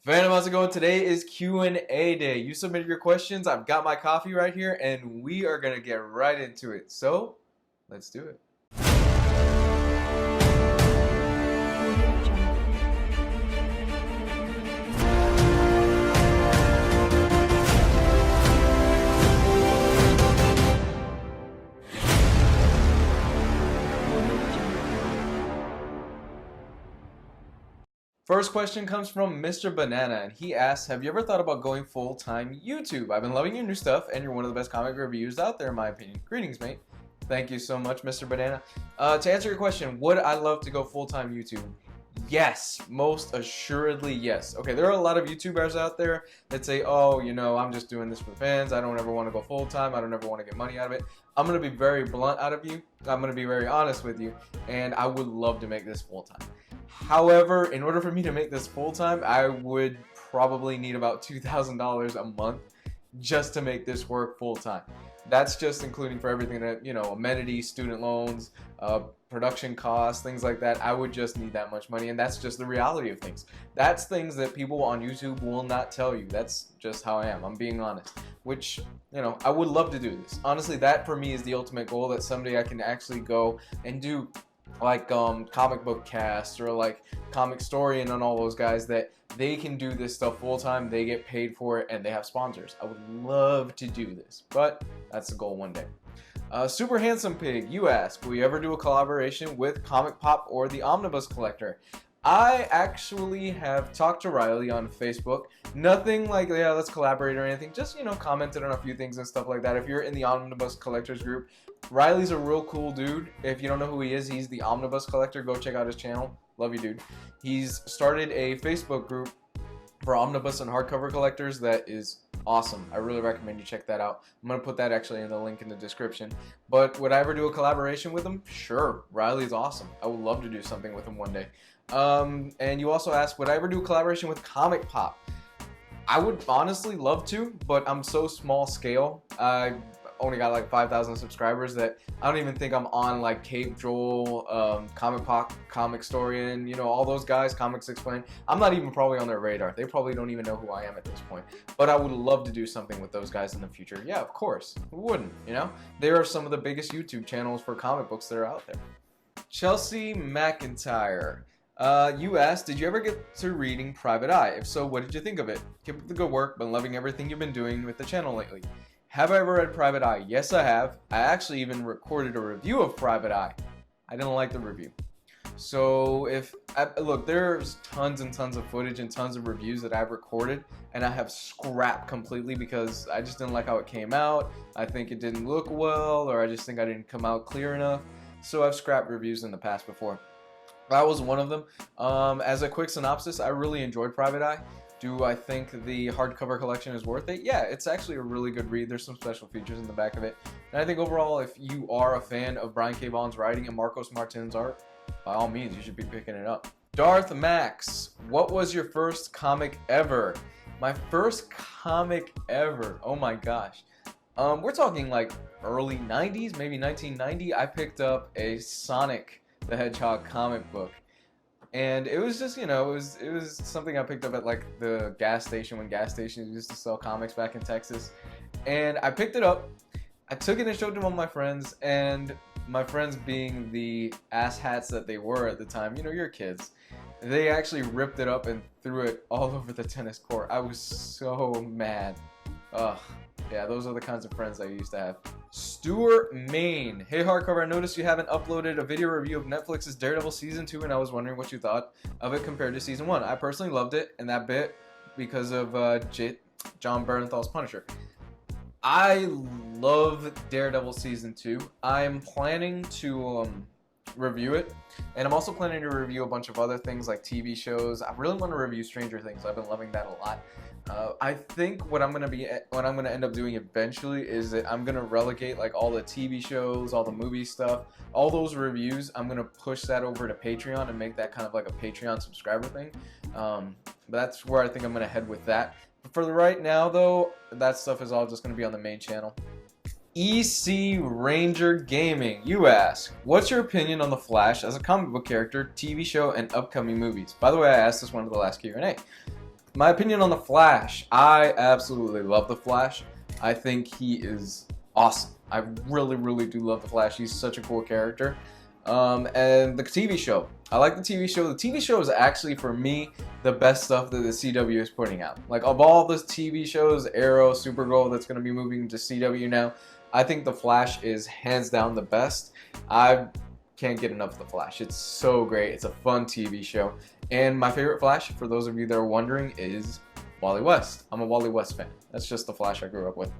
Phantom, how's it going? Today is Q&A day. You submitted your questions. I've got my coffee right here, and we are going to get right into it. So, let's do it. First question comes from Mr. Banana, and he asks, have you ever thought about going full-time YouTube? I've been loving your new stuff, and you're one of the best comic reviews out there, in my opinion. Greetings, mate. Thank you so much, Mr. Banana. To answer your question, would I love to go full-time YouTube? Yes, most assuredly yes. Okay, there are a lot of YouTubers out there that say, oh, I'm just doing this for the fans. I don't ever want to go full-time. I don't ever want to get money out of it. I'm going to be very blunt out of you. I'm going to be very honest with you, and I would love to make this full-time. However, in order for me to make this full-time, I would probably need about $2,000 a month just to make this work full-time. That's just including for everything that, amenities, student loans, production costs, things like that. I would just need that much money, and that's just the reality of things. That's things that people on YouTube will not tell you. That's just how I am. I'm being honest, which, I would love to do this. Honestly, that for me is the ultimate goal, that someday I can actually go and do like comic book cast or like comic story and all those guys, that they can do this stuff full time, they get paid for it, and they have sponsors. I would love to do this, but that's the goal one day. Super Handsome Pig, you ask, will you ever do a collaboration with Comic Pop or the Omnibus Collector? I actually have talked to Riley on Facebook. Nothing like, yeah, let's collaborate or anything. Just, commented on a few things and stuff like that. If you're in the Omnibus Collectors group, Riley's a real cool dude. If you don't know who he is, he's the Omnibus Collector. Go check out his channel. Love you, dude. He's started a Facebook group for omnibus and hardcover collectors that is awesome. I really recommend you check that out. I'm going to put that actually in the link in the description. But would I ever do a collaboration with him? Sure. Riley's awesome. I would love to do something with him one day. And you also asked, would I ever do a collaboration with Comic Pop? I would honestly love to, but I'm so small scale. I only got like 5,000 subscribers that I don't even think I'm on like Cape Joel, Comic Pop, Comic Storian, all those guys, Comics Explained. I'm not even probably on their radar. They probably don't even know who I am at this point. But I would love to do something with those guys in the future. Yeah, of course. Who wouldn't, They are some of the biggest YouTube channels for comic books that are out there. Chelsea McIntyre. You asked, did you ever get to reading Private Eye? If so, what did you think of it? Keep up the good work, been loving everything you've been doing with the channel lately. Have I ever read Private Eye? Yes, I have. I actually even recorded a review of Private Eye. I didn't like the review. So look, there's tons and tons of footage and tons of reviews that I've recorded, and I have scrapped completely because I just didn't like how it came out. I think it didn't look well, or I just think I didn't come out clear enough. So I've scrapped reviews in the past before. That was one of them. As a quick synopsis, I really enjoyed Private Eye. Do I think the hardcover collection is worth it? Yeah, it's actually a really good read. There's some special features in the back of it. And I think overall, if you are a fan of Brian K. Vaughan's writing and Marcos Martin's art, by all means, you should be picking it up. Darth Max, what was your first comic ever? My first comic ever. Oh my gosh. We're talking like early 90s, maybe 1990. I picked up a Sonic the Hedgehog comic book, and it was just, it was something I picked up at like the gas station when gas stations used to sell comics back in Texas. And I picked it up, I took it and showed it to one of my friends, and my friends, being the asshats that they were at the time, you're kids, they actually ripped it up and threw it all over the tennis court. I was so mad. Ugh. Yeah, those are the kinds of friends I used to have. Stuart Main. Hey Hardcover, I noticed you haven't uploaded a video review of Netflix's Daredevil Season 2, and I was wondering what you thought of it compared to Season 1. I personally loved it, and that bit because of John Bernthal's Punisher. I love Daredevil Season 2. I'm planning to review it, and I'm also planning to review a bunch of other things like TV shows. I really want to review Stranger Things. I've been loving that a lot. I think what I'm gonna end up doing eventually is that I'm gonna relegate like all the TV shows, all the movie stuff, all those reviews. I'm gonna push that over to Patreon and make that kind of like a Patreon subscriber thing. But that's where I think I'm gonna head with that. But for the right now, though, that stuff is all just gonna be on the main channel. EC Ranger Gaming, you ask, what's your opinion on The Flash as a comic book character, TV show, and upcoming movies? By the way, I asked this one of the last Q&A. My opinion on the Flash. I absolutely love the Flash. I think he is awesome. I really, really do love the Flash. He's such a cool character. And the TV show. I like the TV show. The TV show is actually, for me, the best stuff that the CW is putting out. Like, of all the TV shows, Arrow, Supergirl, that's going to be moving to CW now, I think the Flash is hands down the best. I can't get enough of the Flash. It's so great. It's a fun TV show. And my favorite Flash, for those of you that are wondering, is Wally West. I'm a Wally West fan. That's just the Flash I grew up with.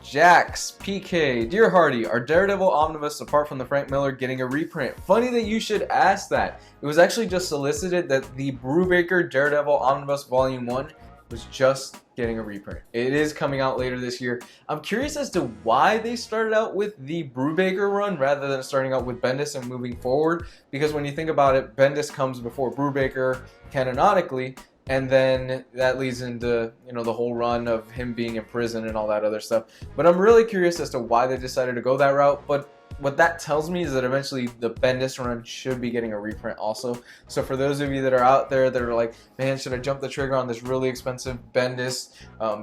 Jax, PK, Dear Hardy, are Daredevil Omnibus, apart from the Frank Miller, getting a reprint? Funny that you should ask that. It was actually just solicited that the Brubaker Daredevil Omnibus Volume 1 was just getting a reprint. It is coming out later this year. I'm curious as to why they started out with the Brubaker run rather than starting out with Bendis and moving forward, because when you think about it, Bendis comes before Brubaker canonically, and then that leads into, you know, the whole run of him being in prison and all that other stuff. But I'm really curious as to why they decided to go that route. But what that tells me is that eventually the Bendis run should be getting a reprint also. So for those of you that are out there that are like, man, should I jump the trigger on this really expensive Bendis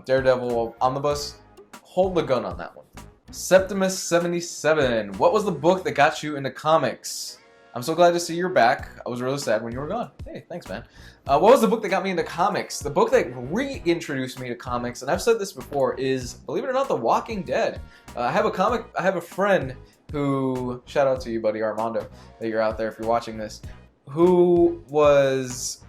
Daredevil Omnibus? Hold the gun on that one. Septimus77, what was the book that got you into comics? I'm so glad to see you're back. I was really sad when you were gone. Hey, thanks, man. What was the book that got me into comics? The book that reintroduced me to comics, and I've said this before, is, believe it or not, The Walking Dead. I have a friend who, shout out to you, buddy, Armando, that you're out there if you're watching this, who was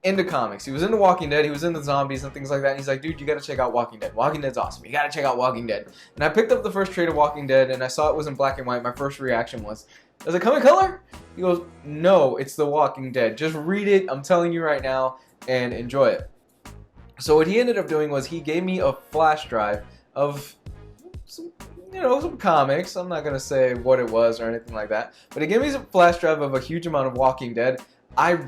into comics. He was into Walking Dead, he was into zombies and things like that, and he's like, dude, you gotta check out Walking Dead. Walking Dead's awesome. You gotta check out Walking Dead. And I picked up the first trade of Walking Dead, and I saw it was in black and white. My first reaction was, does it come in color? He goes, no, it's The Walking Dead. Just read it, I'm telling you right now, and enjoy it. So what he ended up doing was he gave me a flash drive of some comics. I'm not going to say what it was or anything like that. But he gave me some flash drive of a huge amount of Walking Dead. I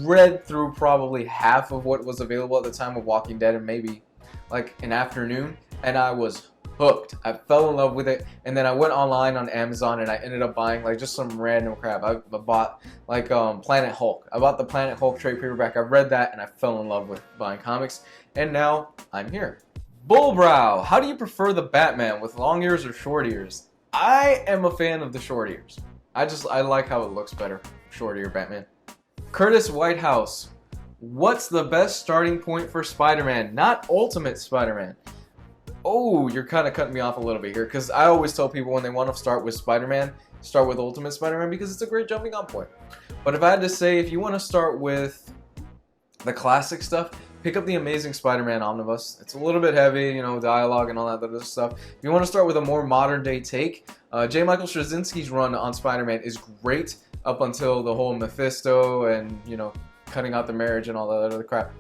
read through probably half of what was available at the time of Walking Dead in maybe like an afternoon. And I was hooked. I fell in love with it, and then I went online on Amazon and I ended up buying like just some random crap. I bought like Planet Hulk. I bought the Planet Hulk trade paperback. I read that and I fell in love with buying comics, and now I'm here. Bullbrow, how do you prefer the Batman, with long ears or short ears? I am a fan of the short ears. I like how it looks better, short ear Batman. Curtis Whitehouse, what's the best starting point for Spider-Man, not Ultimate Spider-Man? Oh, you're kind of cutting me off a little bit here, because I always tell people when they want to start with Spider-Man, start with Ultimate Spider-Man, because it's a great jumping on point. But if I had to say, if you want to start with the classic stuff, pick up the Amazing Spider-Man Omnibus. It's a little bit heavy, you know, dialogue and all that other stuff. If you want to start with a more modern day take, J. Michael Straczynski's run on Spider-Man is great up until the whole Mephisto and, you know, cutting out the marriage and all that other crap.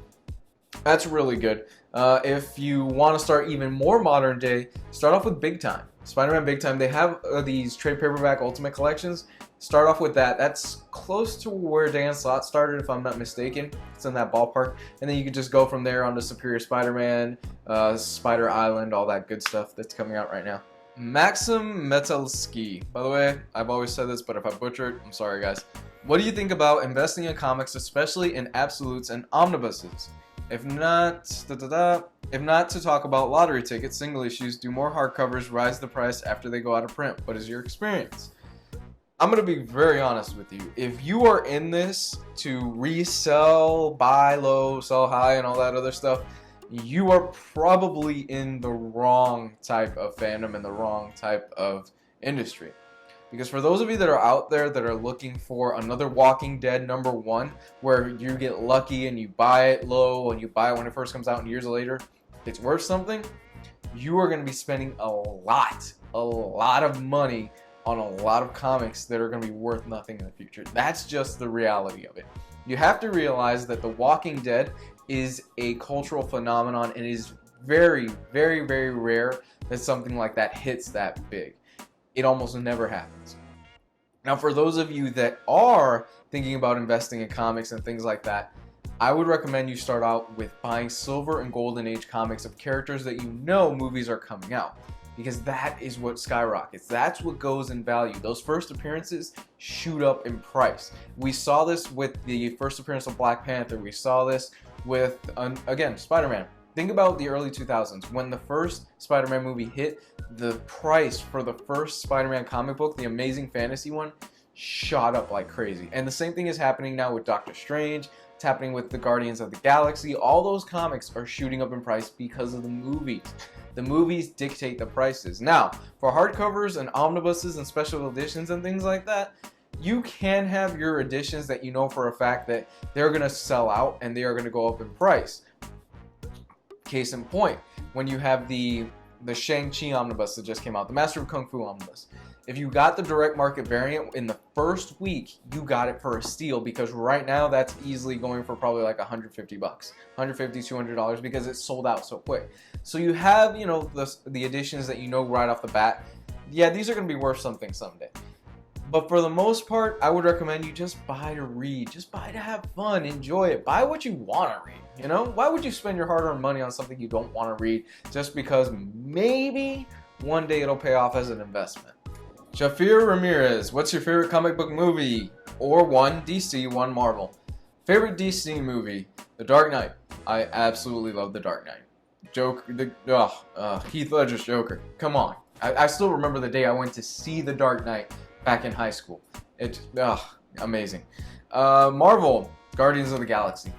That's really good. If you want to start even more modern day, start off with Big Time. Spider-Man Big Time. They have these trade paperback Ultimate collections. Start off with that. That's close to where Dan Slott started, if I'm not mistaken. It's in that ballpark. And then you can just go from there on to Superior Spider-Man, Spider Island, all that good stuff that's coming out right now. Maxim Metalski. By the way, I've always said this, but if I butcher it, I'm sorry, guys. What do you think about investing in comics, especially in absolutes and omnibuses? If not to talk about lottery tickets, single issues, do more hardcovers rise the price after they go out of print? What is your experience? I'm going to be very honest with you. If you are in this to resell, buy low, sell high, and all that other stuff, you are probably in the wrong type of fandom and the wrong type of industry. Because for those of you that are out there that are looking for another Walking Dead #1, where you get lucky and you buy it low and you buy it when it first comes out and years later it's worth something, you are going to be spending a lot of money on a lot of comics that are going to be worth nothing in the future. That's just the reality of it. You have to realize that The Walking Dead is a cultural phenomenon, and it is very, very, very rare that something like that hits that big. It almost never happens. Now, for those of you that are thinking about investing in comics and things like that, I would recommend you start out with buying Silver and Golden Age comics of characters that you know movies are coming out, because that is what skyrockets. That's what goes in value. Those first appearances shoot up in price. We saw this with the first appearance of Black Panther. We saw this with, again, Spider-Man. Think about the early 2000s. When the first Spider-Man movie hit, the price for the first Spider-Man comic book, the Amazing Fantasy one, shot up like crazy. And the same thing is happening now with Doctor Strange. It's happening with the Guardians of the Galaxy. All those comics are shooting up in price because of the movies. The movies dictate the prices. Now, for hardcovers and omnibuses and special editions and things like that, you can have your editions that you know for a fact that they're going to sell out and they are going to go up in price. Case in point, when you have the Shang-Chi omnibus that just came out, the Master of Kung Fu omnibus. If you got the direct market variant in the first week, you got it for a steal, because right now that's easily going for probably like $150, $150, $200 because it's sold out so quick. So you have, you know, the editions that you know right off the bat. Yeah, these are going to be worth something someday. But for the most part, I would recommend you just buy to read. Just buy to have fun, enjoy it. Buy what you want to read, you know? Why would you spend your hard-earned money on something you don't want to read just because maybe one day it'll pay off as an investment? Shafir Ramirez, what's your favorite comic book movie? Or one DC, one Marvel. Favorite DC movie? The Dark Knight. I absolutely love The Dark Knight. Heath Ledger's Joker. Come on. I still remember the day I went to see The Dark Knight back in high school. It's amazing. Marvel, Guardians of the Galaxy.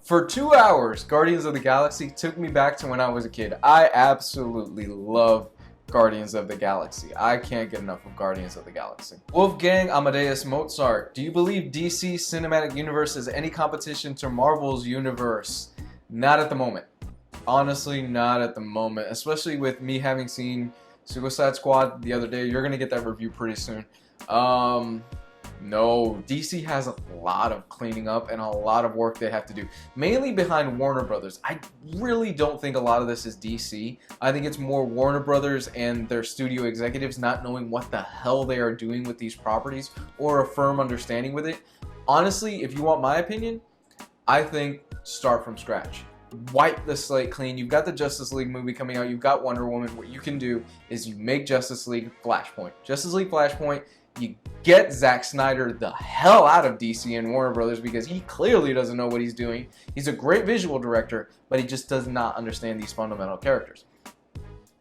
For 2 hours, Guardians of the Galaxy took me back to when I was a kid. I absolutely love Guardians of the Galaxy. I can't get enough of Guardians of the Galaxy. Wolfgang Amadeus Mozart. Do you believe DC Cinematic Universe is any competition to Marvel's universe? Not at the moment. Honestly, not at the moment. Especially with me having seen Suicide Squad the other day. You're going to get that review pretty soon. No, DC has a lot of cleaning up and a lot of work they have to do, mainly behind Warner Brothers. I really don't think a lot of this is DC. I think it's more Warner Brothers and their studio executives not knowing what the hell they are doing with these properties or a firm understanding with it. Honestly, if you want my opinion, I think start from scratch. Wipe the slate clean. You've got the Justice League movie coming out. You've got Wonder Woman. What you can do is you make Justice League Flashpoint. Justice League Flashpoint. You get Zack Snyder the hell out of DC and Warner Brothers, because he clearly doesn't know what he's doing. He's a great visual director, but he just does not understand these fundamental characters.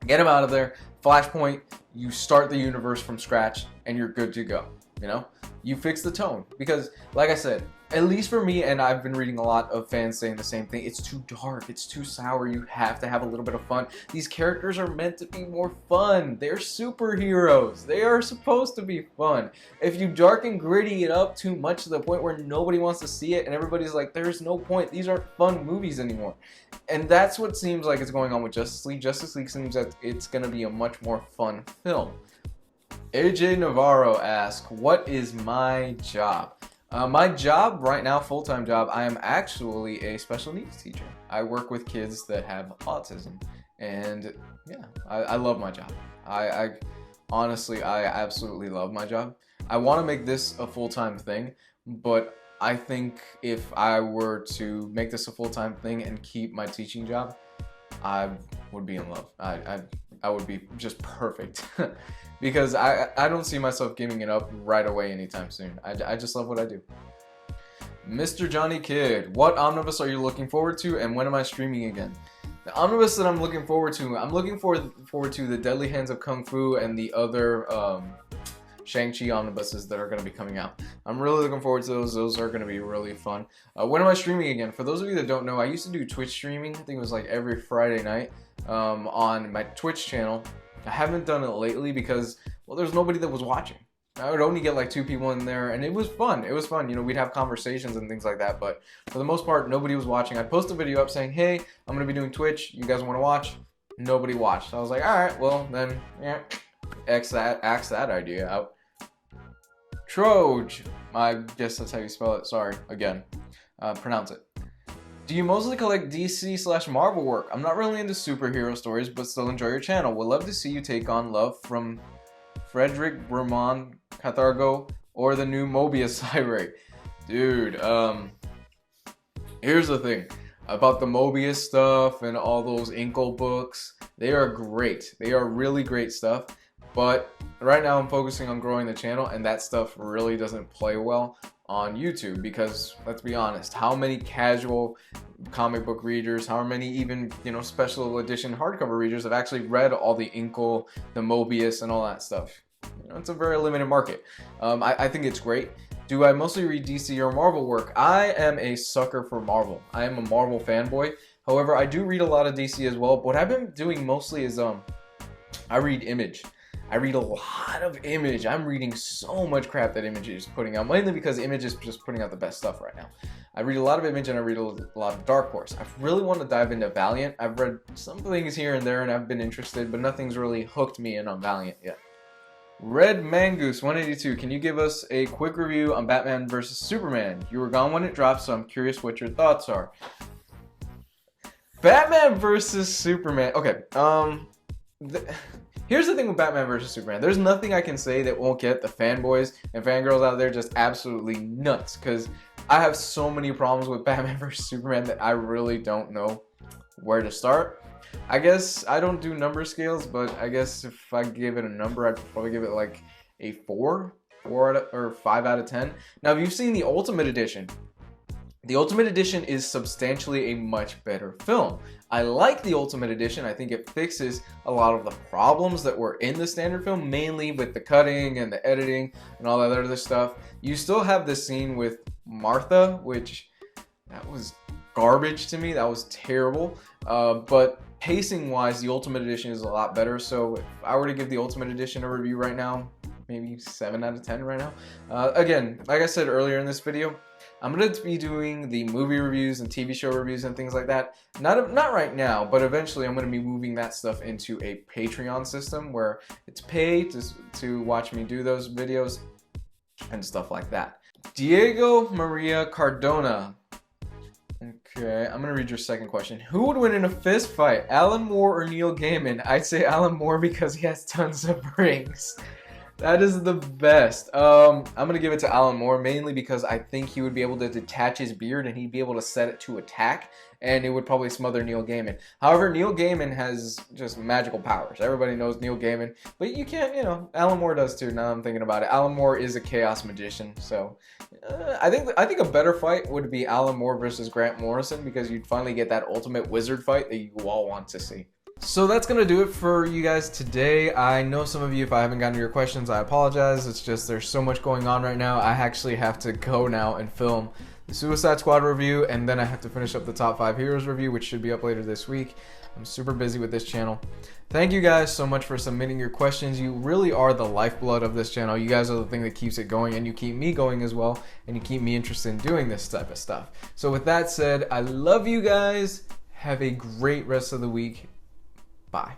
Get him out of there. Flashpoint, you start the universe from scratch, and you're good to go. You know? You fix the tone. Because, like I said, at least for me, and I've been reading a lot of fans saying the same thing, it's too dark, it's too sour, you have to have a little bit of fun. These characters are meant to be more fun. They're superheroes. They are supposed to be fun. If you dark and gritty it up too much to the point where nobody wants to see it and everybody's like, there's no point, these aren't fun movies anymore. And that's what seems like it's going on with Justice League. Justice League seems that it's going to be a much more fun film. AJ Navarro asks, what is my job? My job right now, full-time job, I am actually a special needs teacher. I work with kids that have autism, and yeah, I love my job. I honestly, I absolutely love my job. I want to make this a full-time thing, but I think if I were to make this a full-time thing and keep my teaching job, I would be in love. I would be just perfect. Because I don't see myself giving it up right away anytime soon. I just love what I do. Mr. Johnny Kidd, what omnibus are you looking forward to, and when am I streaming again? The omnibus that I'm looking forward to, I'm looking forward to the Deadly Hands of Kung Fu and the other Shang-Chi omnibuses that are going to be coming out. I'm really looking forward to those. Those are going to be really fun. When am I streaming again? For those of you that don't know, I used to do Twitch streaming. I think it was like every Friday night on my Twitch channel. I haven't done it lately because, well, there's nobody that was watching. I would only get like 2 people in there, and it was fun. It was fun. You know, we'd have conversations and things like that, but for the most part, nobody was watching. I'd post a video up saying, hey, I'm going to be doing Twitch. You guys want to watch? Nobody watched. So I was like, all right, well, then, yeah, axe that idea out. Troj. I guess that's how you spell it. Sorry, again. Pronounce it. Do you mostly collect DC/Marvel work? I'm not really into superhero stories, but still enjoy your channel. Would love to see you take on Love from Frederick Ramon Cathargo or the new Mobius Highway. Dude, here's the thing about the Mobius stuff and all those Inkle books. They are great. They are really great stuff. But right now I'm focusing on growing the channel, and that stuff really doesn't play well on YouTube, because let's be honest, how many casual comic book readers, how many even, you know, special edition hardcover readers have actually read all the Inkle, the Mobius, and all that stuff? You know, it's a very limited market. I think it's great. Do I mostly read DC or Marvel work? I am a sucker for Marvel. I am a Marvel fanboy. However, I do read a lot of DC as well. But what I've been doing mostly is I read Image. I read a lot of Image. I'm reading so much crap that Image is putting out, mainly because Image is just putting out the best stuff right now. I read a lot of Image and I read a lot of Dark Horse. I really want to dive into Valiant. I've read some things here and there and I've been interested, but nothing's really hooked me in on Valiant yet. Red Mangoose 182, can you give us a quick review on Batman vs Superman? You were gone when it dropped, so I'm curious what your thoughts are. Batman vs Superman. Okay, here's the thing with Batman vs Superman. There's nothing I can say that won't get the fanboys and fangirls out there just absolutely nuts, because I have so many problems with Batman vs Superman that I really don't know where to start. I guess I don't do number scales, but I guess if I give it a number, I'd probably give it like a 4 or 5 out of 10. Now, if you've seen the Ultimate Edition, the Ultimate Edition is substantially a much better film. I like the Ultimate Edition. I think it fixes a lot of the problems that were in the standard film, mainly with the cutting and the editing and all that other stuff. You still have the scene with Martha, which that was garbage to me. That was terrible. But pacing wise, the Ultimate Edition is a lot better. So if I were to give the Ultimate Edition a review right now, maybe 7 out of 10 right now. Again, like I said earlier in this video, I'm going to be doing the movie reviews and TV show reviews and things like that. Not right now, but eventually I'm going to be moving that stuff into a Patreon system where it's paid to watch me do those videos and stuff like that. Diego Maria Cardona. Okay, I'm going to read your second question. Who would win in a fist fight, Alan Moore or Neil Gaiman? I'd say Alan Moore because he has tons of rings. That is the best. I'm going to give it to Alan Moore, mainly because I think he would be able to detach his beard and he'd be able to set it to attack, and it would probably smother Neil Gaiman. However, Neil Gaiman has just magical powers. Everybody knows Neil Gaiman, but you can't, you know, Alan Moore does too, now I'm thinking about it. Alan Moore is a chaos magician, so I think a better fight would be Alan Moore versus Grant Morrison, because you'd finally get that ultimate wizard fight that you all want to see. So that's going to do it for you guys today. I know some of you, if I haven't gotten to your questions, I apologize. It's just there's so much going on right now. I actually have to go now and film the Suicide Squad review, and then I have to finish up the Top 5 Heroes review, which should be up later this week. I'm super busy with this channel. Thank you guys so much for submitting your questions. You really are the lifeblood of this channel. You guys are the thing that keeps it going, and you keep me going as well, and you keep me interested in doing this type of stuff. So with that said, I love you guys. Have a great rest of the week. Bye.